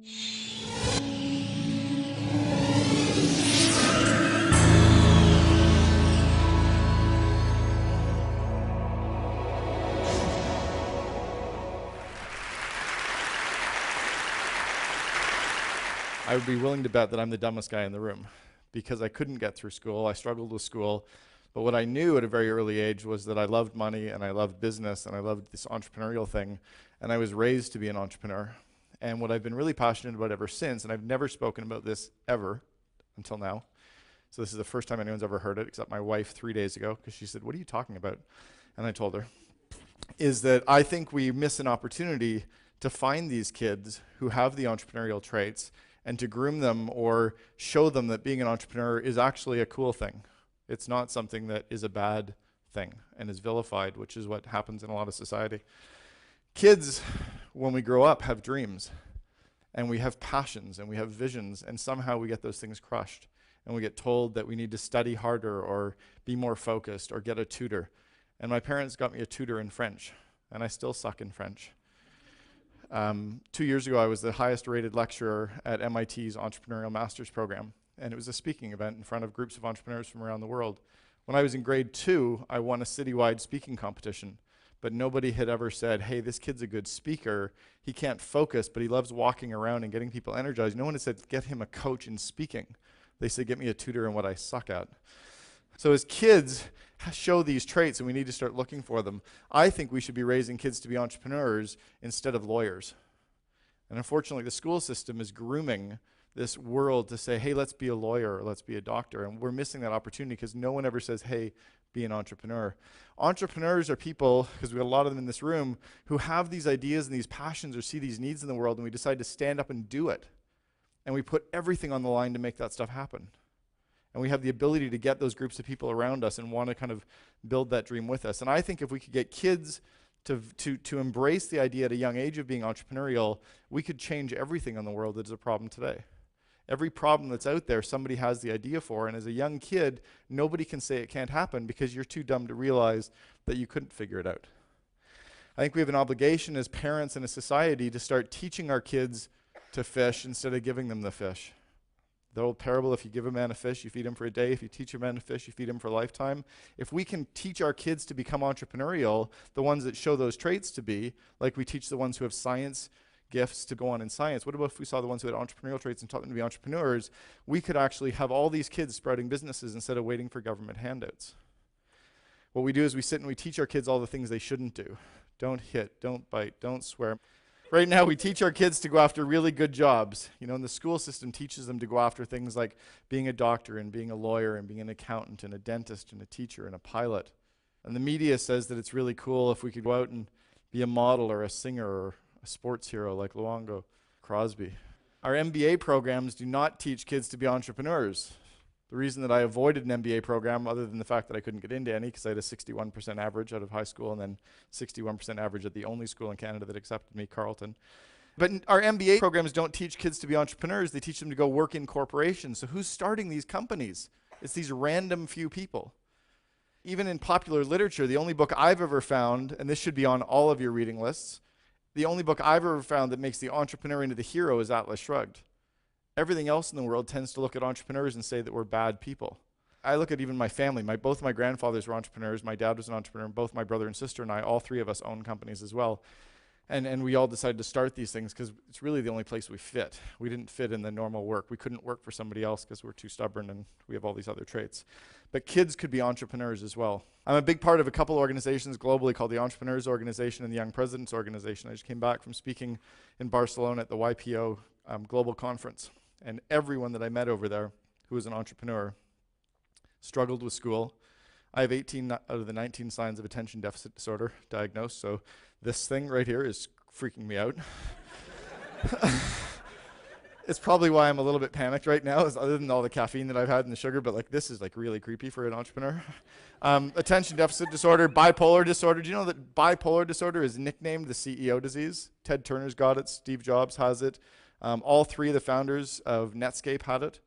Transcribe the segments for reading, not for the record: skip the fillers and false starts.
I would be willing to bet that I'm the dumbest guy in the room because I couldn't get through school. I struggled with school. But what I knew at a very early age was that I loved money and I loved business and I loved this entrepreneurial thing. And I was raised to be an entrepreneur. And what I've been really passionate about ever since, and I've never spoken about this ever until now. So this is the first time anyone's ever heard it, except my wife 3 days ago, because she said, "What are you talking about?" And I told her, is that I think we miss an opportunity to find these kids who have the entrepreneurial traits and to groom them or show them that being an entrepreneur is actually a cool thing. It's not something that is a bad thing and is vilified, which is what happens in a lot of society. Kids, when we grow up, have dreams and we have passions and we have visions, and somehow we get those things crushed and we get told that we need to study harder or be more focused or get a tutor. And my parents got me a tutor in French, and I still suck in French. 2 years ago, I was the highest rated lecturer at MIT's Entrepreneurial Master's Program, and it was a speaking event in front of groups of entrepreneurs from around the world. When I was in grade 2, I won a citywide speaking competition, but nobody had ever said, "Hey, this kid's a good speaker. He can't focus, but he loves walking around and getting people energized." No one had said, "Get him a coach in speaking." They said, "Get me a tutor in what I suck at." So as kids show these traits, and we need to start looking for them, I think we should be raising kids to be entrepreneurs instead of lawyers. And unfortunately, the school system is grooming this world to say, "Hey, let's be a lawyer, or let's be a doctor." And we're missing that opportunity because no one ever says, "Hey, be an entrepreneur." Entrepreneurs are people, because we have a lot of them in this room, who have these ideas and these passions or see these needs in the world, and we decide to stand up and do it. And we put everything on the line to make that stuff happen. And we have the ability to get those groups of people around us and want to kind of build that dream with us. And I think if we could get kids to embrace the idea at a young age of being entrepreneurial, we could change everything in the world that is a problem today. Every problem that's out there, somebody has the idea for, and as a young kid, nobody can say it can't happen because you're too dumb to realize that you couldn't figure it out. I think we have an obligation as parents and a society to start teaching our kids to fish instead of giving them the fish. The old parable, if you give a man a fish, you feed him for a day. If you teach a man to fish, you feed him for a lifetime. If we can teach our kids to become entrepreneurial, the ones that show those traits to be, like we teach the ones who have science gifts to go on in science, what about if we saw the ones who had entrepreneurial traits and taught them to be entrepreneurs? We could actually have all these kids sprouting businesses instead of waiting for government handouts. What we do is we sit and we teach our kids all the things they shouldn't do. Don't hit, don't bite, don't swear. Right now, we teach our kids to go after really good jobs. You know, and the school system teaches them to go after things like being a doctor and being a lawyer and being an accountant and a dentist and a teacher and a pilot. And the media says that it's really cool if we could go out and be a model or a singer or a sports hero like Luongo Crosby. Our MBA programs do not teach kids to be entrepreneurs. The reason that I avoided an MBA program, other than the fact that I couldn't get into any because I had a 61% average out of high school and then 61% average at the only school in Canada that accepted me, Carleton. But our MBA programs don't teach kids to be entrepreneurs. They teach them to go work in corporations. So who's starting these companies? It's these random few people. Even in popular literature, the only book I've ever found, and this should be on all of your reading lists, the only book I've ever found that makes the entrepreneur into the hero is Atlas Shrugged. Everything else in the world tends to look at entrepreneurs and say that we're bad people. I look at even my family. Both my grandfathers were entrepreneurs. My dad was an entrepreneur. And both my brother and sister and I, all three of us own companies as well. And we all decided to start these things because it's really the only place we fit. We didn't fit in the normal work. We couldn't work for somebody else because we're too stubborn and we have all these other traits. But kids could be entrepreneurs as well. I'm a big part of a couple organizations globally called the Entrepreneurs Organization and the Young Presidents Organization. I just came back from speaking in Barcelona at the YPO Global Conference. And everyone that I met over there who was an entrepreneur struggled with school. I have 18 out of the 19 signs of attention deficit disorder diagnosed, so this thing right here is freaking me out. It's probably why I'm a little bit panicked right now, is other than all the caffeine that I've had and the sugar, but like this is like really creepy for an entrepreneur. Attention deficit disorder, bipolar disorder. Do you know that bipolar disorder is nicknamed the CEO disease? Ted Turner's got it, Steve Jobs has it. All three of the founders of Netscape had it.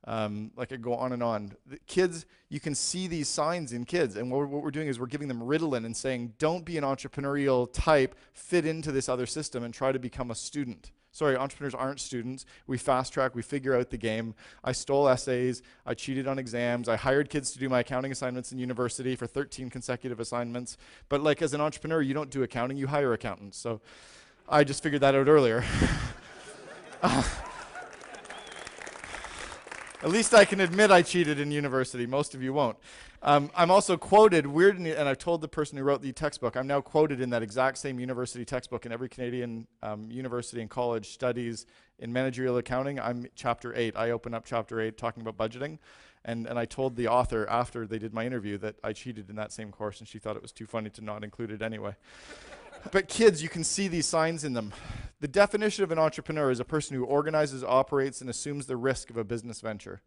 Like I go on and on. The kids, you can see these signs in kids, and what we're doing is we're giving them Ritalin and saying, don't be an entrepreneurial type, fit into this other system and try to become a student. Sorry, entrepreneurs aren't students. We fast track, we figure out the game. I stole essays, I cheated on exams, I hired kids to do my accounting assignments in university for 13 consecutive assignments. But like as an entrepreneur, you don't do accounting, you hire accountants. So I just figured that out earlier. At least I can admit I cheated in university. Most of you won't. I'm also quoted, weirdly, and I've told the person who wrote the textbook, I'm now quoted in that exact same university textbook in every Canadian university and college studies in managerial accounting. I'm chapter 8. I open up chapter 8 talking about budgeting. And I told the author after they did my interview that I cheated in that same course, and she thought it was too funny to not include it anyway. But kids, you can see these signs in them. The definition of an entrepreneur is a person who organizes, operates, and assumes the risk of a business venture.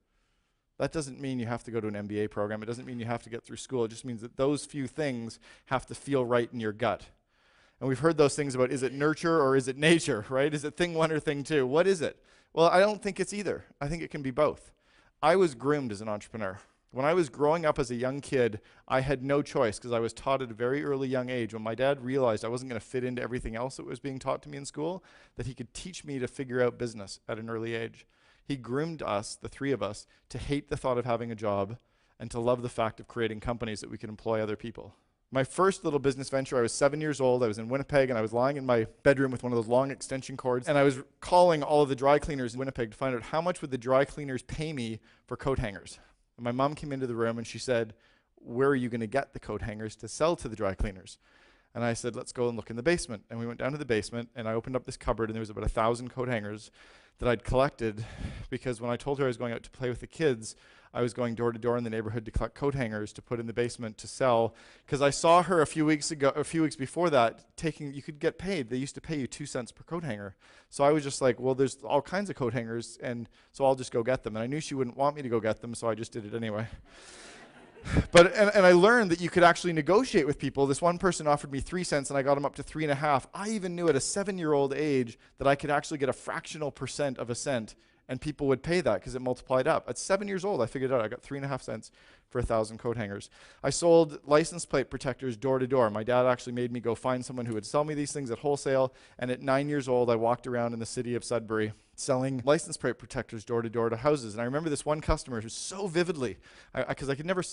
That doesn't mean you have to go to an MBA program. It doesn't mean you have to get through school. It just means that those few things have to feel right in your gut. And we've heard those things about, is it nurture or is it nature, right? Is it thing one or thing two? What is it? Well, I don't think it's either. I think it can be both. I was groomed as an entrepreneur. When I was growing up as a young kid, I had no choice because I was taught at a very early young age. When my dad realized I wasn't going to fit into everything else that was being taught to me in school, that he could teach me to figure out business at an early age. He groomed us, the three of us, to hate the thought of having a job and to love the fact of creating companies that we could employ other people. My first little business venture, I was 7 years old. I was in Winnipeg, and I was lying in my bedroom with one of those long extension cords, and I was calling all of the dry cleaners in Winnipeg to find out how much would the dry cleaners pay me for coat hangers. And my mom came into the room, and she said, where are you going to get the coat hangers to sell to the dry cleaners? And I said, let's go and look in the basement. And we went down to the basement, and I opened up this cupboard, and there was about 1,000 coat hangers that I'd collected, because when I told her I was going out to play with the kids, I was going door to door in the neighborhood to collect coat hangers to put in the basement to sell, because I saw her a few weeks before that, you could get paid. They used to pay you 2 cents per coat hanger. So I was just like, well, there's all kinds of coat hangers, and so I'll just go get them. And I knew she wouldn't want me to go get them, so I just did it anyway. But I learned that you could actually negotiate with people. This one person offered me 3 cents, and I got him up to 3.5. I even knew at a 7-year-old age that I could actually get a fractional percent of a cent, and people would pay that because it multiplied up. At 7 years old, I figured out I got 3.5 cents for 1,000 coat hangers. I sold license plate protectors door to door. My dad actually made me go find someone who would sell me these things at wholesale, and at 9 years old, I walked around in the city of Sudbury selling license plate protectors door to door to houses. And I remember this one customer who so vividly, because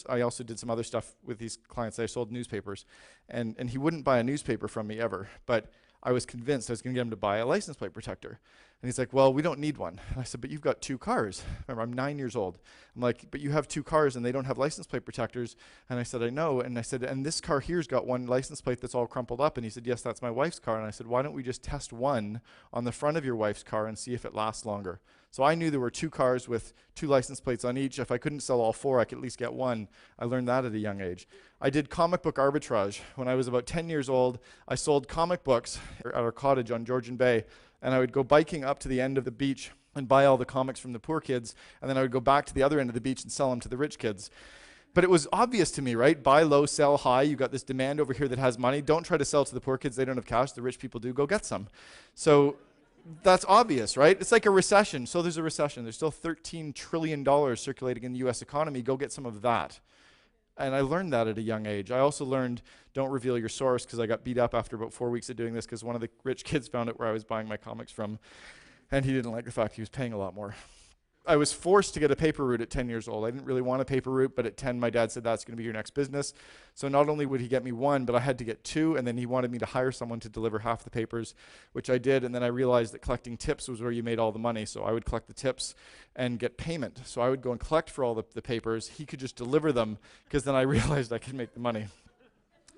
I also did some other stuff with these clients. I sold newspapers, and he wouldn't buy a newspaper from me ever, but I was convinced I was going to get him to buy a license plate protector. And he's like, well, we don't need one. And I said, but you've got 2 cars. Remember, I'm 9 years old. I'm like, but you have 2 cars and they don't have license plate protectors. And I said, I know. And I said, and this car here's got one license plate that's all crumpled up. And he said, yes, that's my wife's car. And I said, why don't we just test one on the front of your wife's car and see if it lasts longer? So I knew there were 2 cars with 2 license plates on each. If I couldn't sell all 4, I could at least get one. I learned that at a young age. I did comic book arbitrage. When I was about 10 years old, I sold comic books at our cottage on Georgian Bay. And I would go biking up to the end of the beach and buy all the comics from the poor kids. And then I would go back to the other end of the beach and sell them to the rich kids. But it was obvious to me, right? Buy low, sell high. You've got this demand over here that has money. Don't try to sell to the poor kids. They don't have cash. The rich people do. Go get some. So that's obvious, right? It's like a recession. So there's a recession. There's still $13 trillion circulating in the U.S. economy. Go get some of that. And I learned that at a young age. I also learned don't reveal your source, because I got beat up after about 4 weeks of doing this because one of the rich kids found out where I was buying my comics from, and he didn't like the fact he was paying a lot more. I was forced to get a paper route at 10 years old. I didn't really want a paper route, but at 10, my dad said, that's going to be your next business. So not only would he get me 1, but I had to get 2, and then he wanted me to hire someone to deliver half the papers, which I did, and then I realized that collecting tips was where you made all the money, so I would collect the tips and get payment. So I would go and collect for all the papers. He could just deliver them, because then I realized I could make the money.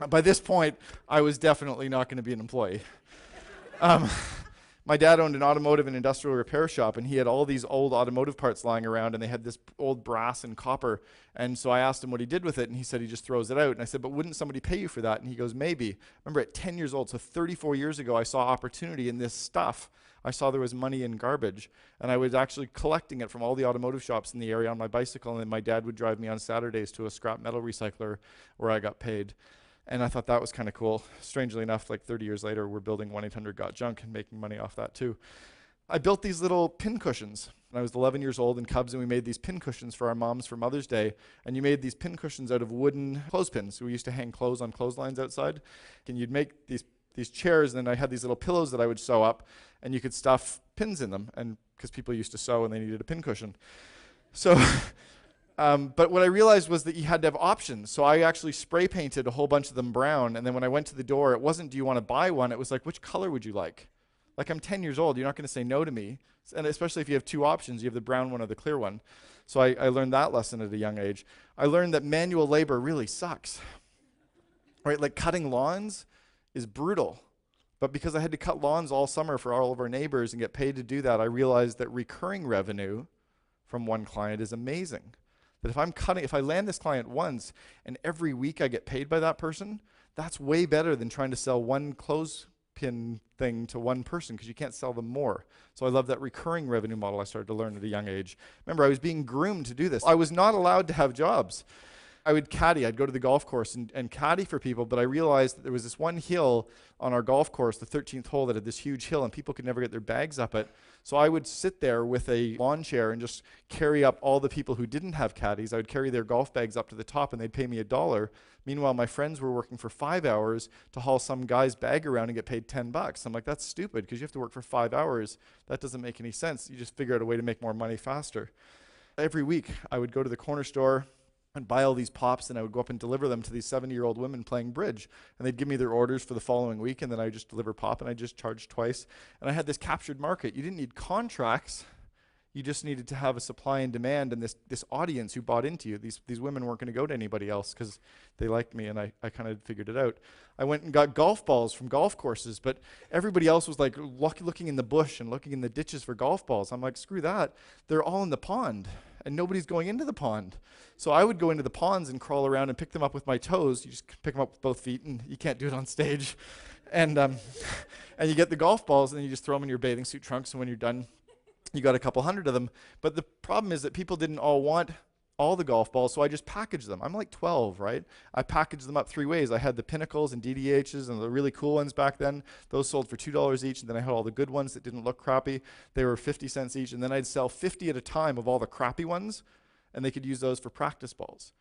By this point, I was definitely not going to be an employee. My dad owned an automotive and industrial repair shop, and he had all these old automotive parts lying around, and they had this old brass and copper. And so I asked him what he did with it, and he said he just throws it out. And I said, but wouldn't somebody pay you for that? And he goes, maybe. Remember, at 10 years old, so 34 years ago, I saw opportunity in this stuff. I saw there was money in garbage, and I was actually collecting it from all the automotive shops in the area on my bicycle, and then my dad would drive me on Saturdays to a scrap metal recycler where I got paid. And I thought that was kind of cool. Strangely enough, like 30 years later, we're building 1-800-GOT-JUNK and making money off that too. I built these little pin cushions. I was 11 years old in Cubs, and we made these pin cushions for our moms for Mother's Day. And you made these pin cushions out of wooden clothespins. So we used to hang clothes on clotheslines outside. And you'd make these these chairs, and then I had these little pillows that I would sew up, and you could stuff pins in them, and because people used to sew and they needed a pin cushion. So, but what I realized was that you had to have options. So I actually spray painted a whole bunch of them brown, and then when I went to the door, it wasn't, do you want to buy one? It was like, which color would you like? Like, I'm 10 years old, you're not going to say no to me. And especially if you have two options, you have the brown one or the clear one. So I learned that lesson at a young age. I learned that manual labor really sucks. Right, like cutting lawns is brutal. But because I had to cut lawns all summer for all of our neighbors and get paid to do that, I realized that recurring revenue from one client is amazing. That if I land this client once and every week I get paid by that person, that's way better than trying to sell one clothespin thing to one person, because you can't sell them more. So I love that recurring revenue model I started to learn at a young age. Remember, I was being groomed to do this. I was not allowed to have jobs. I would caddy. I'd go to the golf course and caddy for people, but I realized that there was this one hill on our golf course, the 13th hole, that had this huge hill, and people could never get their bags up it. So I would sit there with a lawn chair and just carry up all the people who didn't have caddies. I would carry their golf bags up to the top, and they'd pay me $1. Meanwhile, my friends were working for 5 hours to haul some guy's bag around and get paid $10. I'm like, that's stupid, because you have to work for 5 hours. That doesn't make any sense. You just figure out a way to make more money faster. Every week, I would go to the corner store and buy all these pops, and I would go up and deliver them to these 70-year-old women playing bridge. And they'd give me their orders for the following week, and then I would just deliver pop, and I just charged twice. And I had this captured market. You didn't need contracts. You just needed to have a supply and demand, and this audience who bought into you. These women weren't going to go to anybody else because they liked me, and I kind of figured it out. I went and got golf balls from golf courses, but everybody else was like looking in the bush and looking in the ditches for golf balls. I'm like, screw that. They're all in the pond, and nobody's going into the pond. So I would go into the ponds and crawl around and pick them up with my toes. You just pick them up with both feet, and you can't do it on stage. And you get the golf balls, and then you just throw them in your bathing suit trunks, and when you're done, you got a couple hundred of them. But the problem is that people didn't all want all the golf balls, so I just packaged them. I'm like 12, right? I packaged them up 3 ways. I had the Pinnacles and DDHs and the really cool ones back then. Those sold for $2 each, and then I had all the good ones that didn't look crappy. They were 50 cents each, and then I'd sell 50 at a time of all the crappy ones, and they could use those for practice balls.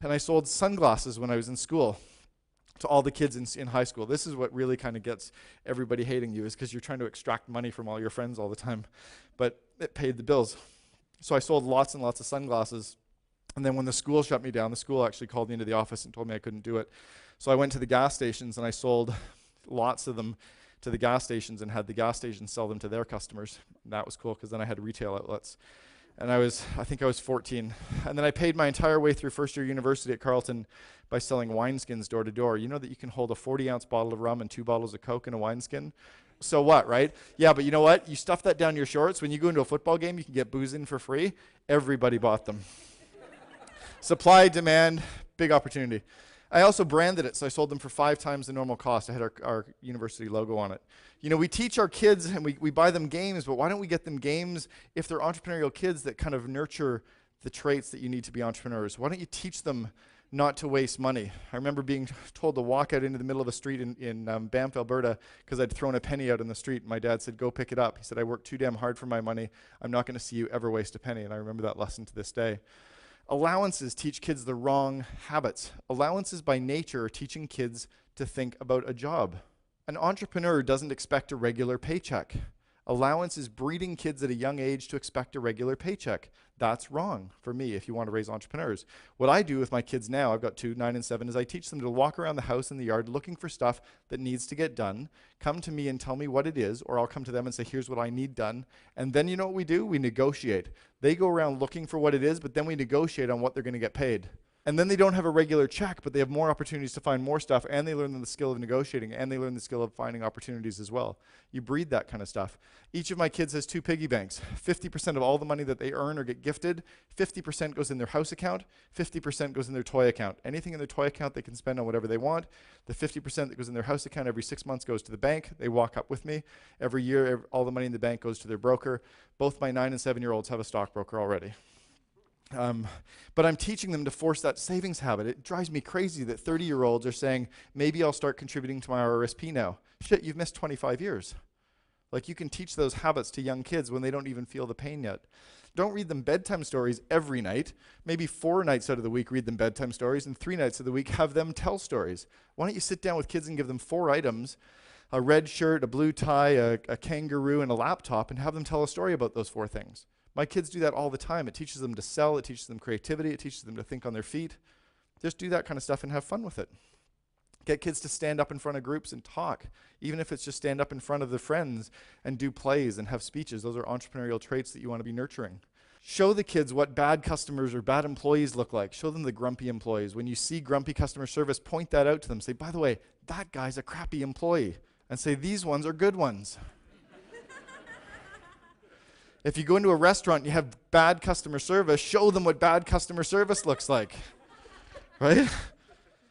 And I sold sunglasses when I was in school to all the kids in high school. This is what really kind of gets everybody hating you, is because you're trying to extract money from all your friends all the time. But it paid the bills. So I sold lots and lots of sunglasses. And then when the school shut me down, the school actually called me into the office and told me I couldn't do it. So I went to the gas stations, and I sold lots of them to the gas stations and had the gas stations sell them to their customers. And that was cool, because then I had retail outlets. And I think I was 14. And then I paid my entire way through first year university at Carleton by selling wineskins door to door. You know that you can hold a 40-ounce bottle of rum and 2 bottles of Coke in a wineskin? So what, right? Yeah, but you know what? You stuff that down your shorts. When you go into a football game, you can get booze in for free. Everybody bought them. Supply, demand, big opportunity. I also branded it, so I sold them for 5 times the normal cost. I had our university logo on it. You know, we teach our kids and we buy them games, but why don't we get them games if they're entrepreneurial kids that kind of nurture the traits that you need to be entrepreneurs? Why don't you teach them not to waste money? I remember being told to walk out into the middle of a street in Banff, Alberta, because I'd thrown a penny out in the street. My dad said, go pick it up. He said, I work too damn hard for my money. I'm not going to see you ever waste a penny. And I remember that lesson to this day. Allowances teach kids the wrong habits. Allowances by nature are teaching kids to think about a job. An entrepreneur doesn't expect a regular paycheck. Allowance is breeding kids at a young age to expect a regular paycheck. That's wrong for me if you want to raise entrepreneurs. What I do with my kids now, I've got 2, 9 and 7, is I teach them to walk around the house and the yard looking for stuff that needs to get done, come to me and tell me what it is, or I'll come to them and say, here's what I need done. And then you know what we do? We negotiate. They go around looking for what it is, but then we negotiate on what they're going to get paid. And then they don't have a regular check, but they have more opportunities to find more stuff, and they learn the skill of negotiating, and they learn the skill of finding opportunities as well. You breed that kind of stuff. Each of my kids has 2 piggy banks. 50% of all the money that they earn or get gifted, 50% goes in their house account, 50% goes in their toy account. Anything in their toy account they can spend on whatever they want. The 50% that goes in their house account every 6 months goes to the bank. They walk up with me. Every year, all the money in the bank goes to their broker. Both my 9 and 7-year-olds have a stockbroker already. But I'm teaching them to force that savings habit. It drives me crazy that 30-year-olds are saying, maybe I'll start contributing to my RRSP now. Shit, you've missed 25 years. Like, you can teach those habits to young kids when they don't even feel the pain yet. Don't read them bedtime stories every night. Maybe 4 nights out of the week read them bedtime stories, and 3 nights of the week have them tell stories. Why don't you sit down with kids and give them 4 items, a red shirt, a blue tie, a kangaroo, and a laptop, and have them tell a story about those 4 things. My kids do that all the time. It teaches them to sell. It teaches them creativity. It teaches them to think on their feet. Just do that kind of stuff and have fun with it. Get kids to stand up in front of groups and talk, even if it's just stand up in front of their friends and do plays and have speeches. Those are entrepreneurial traits that you want to be nurturing. Show the kids what bad customers or bad employees look like. Show them the grumpy employees. When you see grumpy customer service, point that out to them. Say, by the way, that guy's a crappy employee. And say, these ones are good ones. If you go into a restaurant and you have bad customer service, show them what bad customer service looks like, right?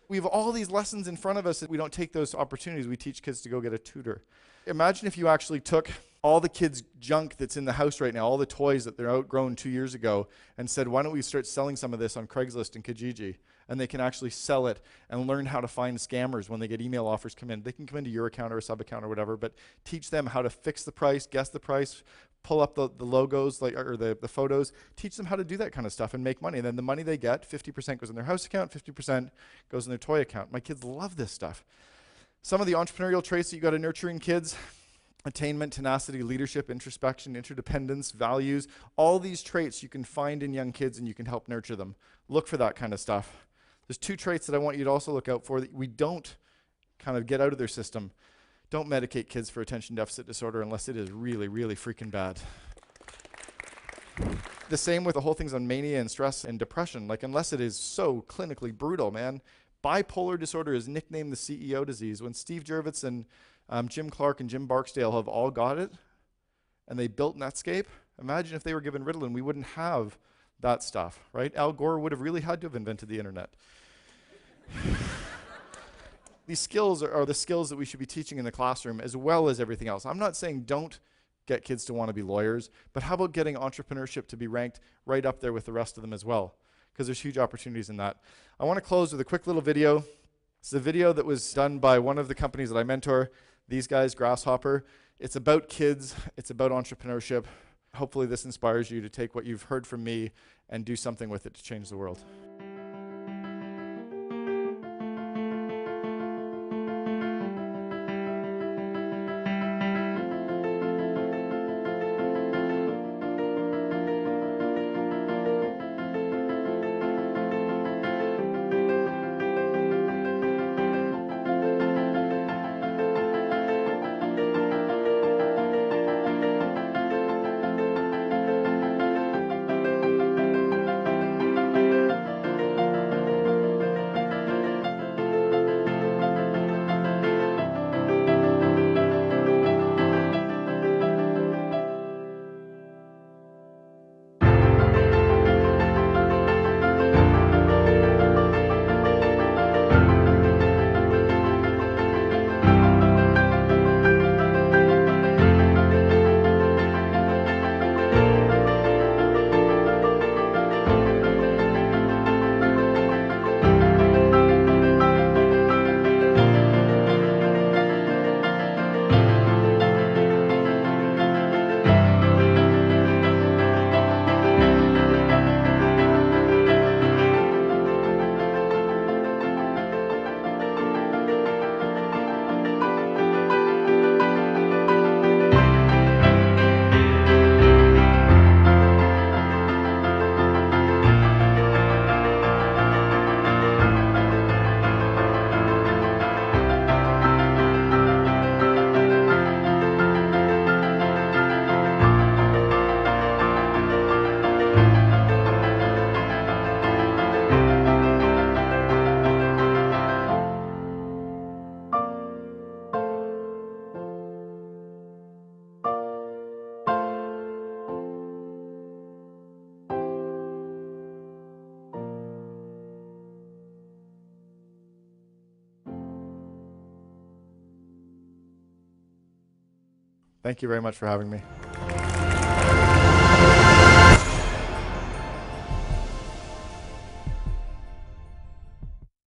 We have all these lessons in front of us that we don't take those opportunities. We teach kids to go get a tutor. Imagine if you actually took all the kids' junk that's in the house right now, all the toys that they're outgrown 2 years ago, and said, why don't we start selling some of this on Craigslist and Kijiji? And they can actually sell it and learn how to find scammers when they get email offers come in. They can come into your account or a sub-account or whatever, but teach them how to fix the price, guess the price, pull up the logos or the photos, teach them how to do that kind of stuff and make money. And then the money they get, 50% goes in their house account, 50% goes in their toy account. My kids love this stuff. Some of the entrepreneurial traits that you got to nurture in kids: attainment, tenacity, leadership, introspection, interdependence, values. All these traits you can find in young kids and you can help nurture them. Look for that kind of stuff. There's 2 traits that I want you to also look out for that we don't kind of get out of their system. Don't medicate kids for attention deficit disorder unless it is really, really freaking bad. The same with the whole things on mania and stress and depression. Like, unless it is so clinically brutal, man. Bipolar disorder is nicknamed the CEO disease. When Steve Jurvitz and Jim Clark and Jim Barksdale have all got it, and they built Netscape, imagine if they were given Ritalin, we wouldn't have that stuff, right? Al Gore would have really had to have invented the internet. These skills are the skills that we should be teaching in the classroom as well as everything else. I'm not saying don't get kids to want to be lawyers, but how about getting entrepreneurship to be ranked right up there with the rest of them as well? Because there's huge opportunities in that. I want to close with a quick little video. It's a video that was done by one of the companies that I mentor, these guys, Grasshopper. It's about kids. It's about entrepreneurship. Hopefully this inspires you to take what you've heard from me and do something with it to change the world. Thank you very much for having me.